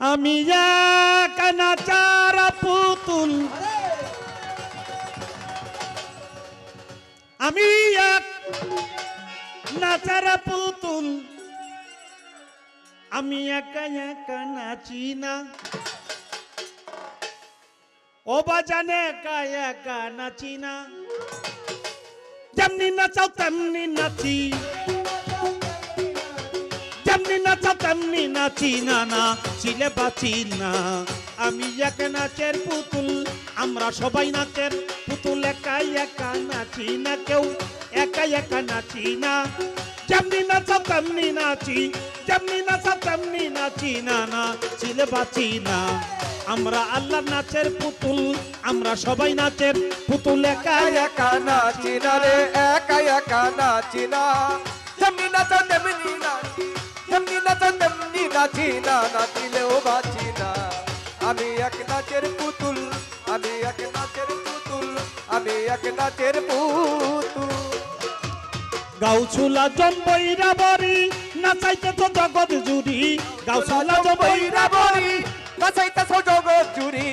আমি এক নাচার পুতুল, আমি এক নাচার পুতুল, আমি একা একা নাচি না। ও বাজানে একা একা নাচি না, যেমনি নাচাও তেমনি নাচি, যেমনি নাচাও তেমনি নাচি না, না চিলে বাঁচি না। আমি এক নাচের পুতুল, আমরা সবাই নাচের পুতুল, একা একা নাচি না, কেউ একা একা নাচি না। যেমনি নাচাও তেমনি নাচি, যেমনি নাচাও তেমনি নাচি না, না চিলে বাঁচি না। আমরা আল্লাহ নাচের পুতুল, আমরা সবাই নাচের পুতুল, একা একা নাচি না রে, একা একা নাচি না। যেমনি নাচো তেমনি নাচি, যেমনি নাচো তেমনি নাচি না, নাচিলেও বাঁচি না। আমি এক নাচের পুতুল, আমি এক নাচের পুতুল, আমি এক নাচের পুতুল। গাউছুলা জম্বইরা বরি নাচাইতে তো জগৎ জুড়ি, গাউছুলা জম্বইরা বরি নাচাইতেছো জগৎ জুড়ি,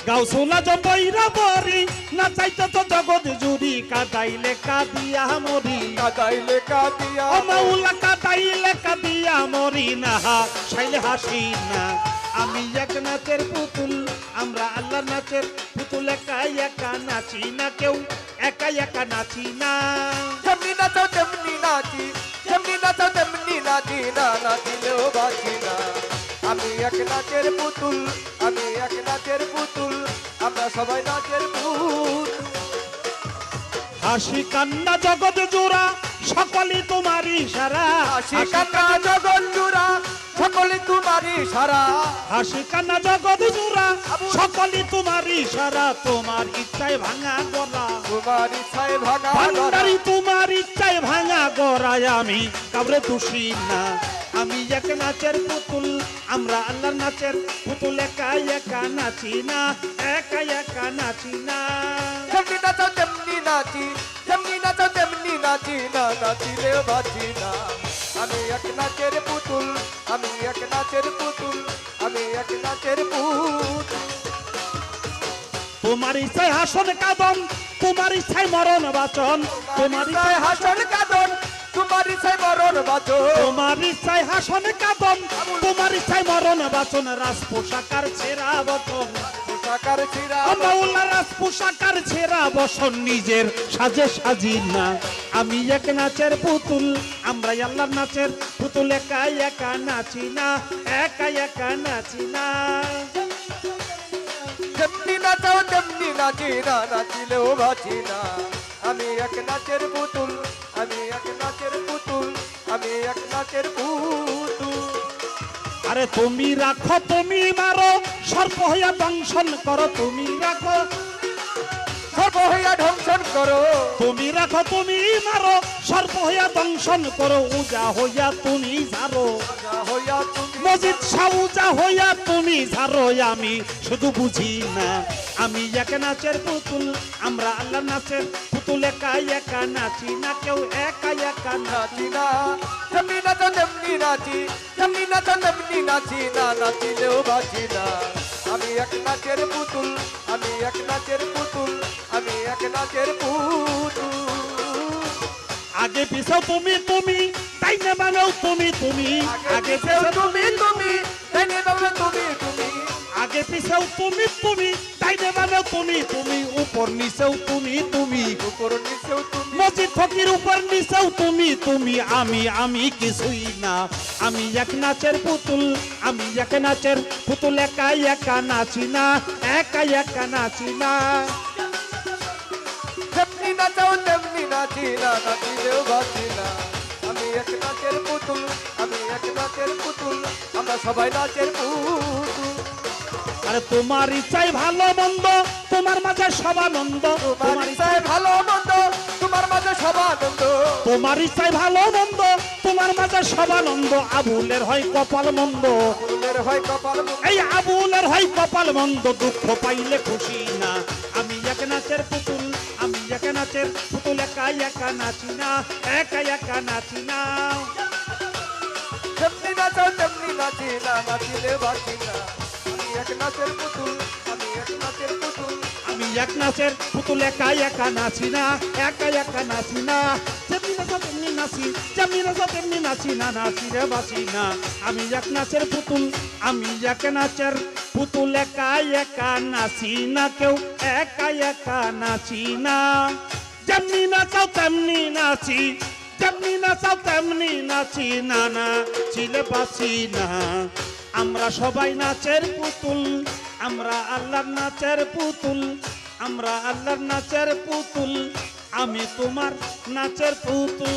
গাউছুলা জম্বইরা বরি নাচাইতে তো জগৎ জুড়ি। কাদাইলে কাদিয়া মরি, কাদাইলে কাদিয়া ও মাওলা কাদাইলে কাদিয়া মরি না, হাসাইলে হাসি না। আমি এক নাচের পুতুল, আমরা আল্লাহ নাচের পুতুল, একা একা নাচি না, কেউ একা একা নাচি না। যেমনি নাচো তেমনি নাচি, যেমনি নাচো তেমনি নাচি না, নাচিলেও বাঁচি না। আমি এক নাচের পুতুল, আমি এক নাচের পুতুল, আমরা সবাই নাচের পুতুল। হাসি কান্না জগৎ জোড়া সকলই তোমারই সারা, হাসি কান্না জগৎ জুড়া সকলে তোমারই সারা, হাসি কান্না জগৎ জোড়া সকলই তোমারই সারা। তোমার ইচ্ছায় ভাঙা গলা, তোমার ইচ্ছায় ভাঙা গড়া। ভান্ডারি তোমার ইচ্ছায় ভাঙা গড়ায়, আমি কাউরে দোষী না। আমি এক নাচের পুতুল, আমরা আল্লাহ নাচের পুতুল, একা একা নাচি না, একা একা নাচি না। যেমনি নাচো তেমনি নাচি, যেমনি নাচো তেমনি নাচি না, নাচিলেও বাঁচি না। আমি এক নাচের পুতুল, আমি এক নাচের পুতুল, আমি এক নাচের পুতুল। তোমার ইচ্ছায় হাসন কাঁদন, তোমার ইচ্ছায় মরণ বাচন, তোমার ইচ্ছায় হাসন কাঁদন, তোমার ইচ্ছায় মরণ বাঁচো। তোমার ইচ্ছায় হাসন কাঁদন, তোমার ইচ্ছায় মরণ বাচন। রাজ পোশাকার ছেঁড়া বচন, পোশাকার ছিঁড়া মাওলা রাজ পোশাকার ছেঁড়া বসন, নিজের সাজে সাজি না। আমি এক নাচের পুতুল, আমরা আল্লাহ নাচের পুতুল, একা একা নাচি না, একা একা নাচি না। যেমনি নাচাও তেমনি নাচি না, নাচিলেও বাঁচি না। আমি এক নাচের পুতুল, আমি এক নাচের পুতুল, আমি এক নাচের পুতুল। আরে তুমি রাখো তুমি মারো, সর্প হইয়া দংশন করো, তুমি রাখো সর্ব হইয়া ধ্বংসন করো, তুমি রাখো তুমি মারো, সর্প হইয়া দংশন করো। উজা হইয়া তুমি ঝাড়ো, রাজা হইয়া তুমি মজিদ সাউজা হইয়া তুমি ঝাড়ো। আমি শুধু বুঝি না, আমি এক নাচের পুতুল, আমরা আল্লাহ নাচের পুতুল, একা একা নাচি না, কেউ একা একা নাচি নাচি না। যেমনি নাচো তেমনি নাচি, যেমনি নাচো তেমনি নাচি না, নাচিলেও বাঁচি না। আমি এক নাচের পুতুল, আমি এক নাচের পুতুল, আমি এক নাচের পুতুল। আগে পিছাও তুমি তুমি, তাই না বানাও তুমি তুমি, আগে পিছেও তুমি তুমি, ডাইনে বামে তুমি তুমি, আগে পিছাও তুমি তুমি, তাই না বানাও তুমি তুমি। উপর নিচেও তুমি তুমি, উপর নিচেও তুমি, মসজিদ ফকির উপর নিচেও তুমি তুমি। আমি কিছুই না, আমি এক নাচের পুতুল, আমি এক নাচের পুতুল, একা একা নাচি না, একা একা নাচি না। যেমনি নাচাও তেমনি নাচি না, নাচিলেও বাঁচি না। আমি এক নাচের পুতুল, আমি এক নাচের পুতুল, আমরা সবাই নাচের পুতুল। আরে তোমার ইচ্ছাই ভালো মন্দ, তোমার মাঝে সবানন্দ, তোমার ইচ্ছায় ভালো মন্দ, তোমার মাঝে সবানন্দ। তোমার ইচ্ছাই ভালো মন্দ, তোমার মাঝে সবানন্দ। আবুলের হয় কপাল মন্দ, ফুলের হয় কপাল মন্দ, এই আবুলের হয় কপাল মন্দ। দুঃখ পাইলে খুশি না, আমি এক নাচের পুতুল, আমি এক নাচের পুতুল, একা একা নাচি না, একা একা নাচি না। যেমনি নাচাও তেমনি নাচি না, নাচিলে বাঁচি না। নাচের পুতুল, আমি এক নাচের পুতুল। আমি এক নাচের পুতুল একা একা নাচি না, একা একা নাচি না। যেমনি নাচা তেমনি নাচি, যেমনি নাচা তেমনি নাচি না, নাচি রে বাঁচি না। আমি এক নাচের পুতুল, আমি এক নাচের পুতুল একা একা নাচি না, কেউ একা একা নাচি না। যেমনি নাচাও তেমনি নাচি, যেমনি নাচাও তেমনি নাচি না, নাচিলে বাঁচি না। আমরা সবাই নাচের পুতুল, আমরা আল্লাহর নাচের পুতুল, আমরা আল্লাহর নাচের পুতুল, আমি তোমার নাচের পুতুল।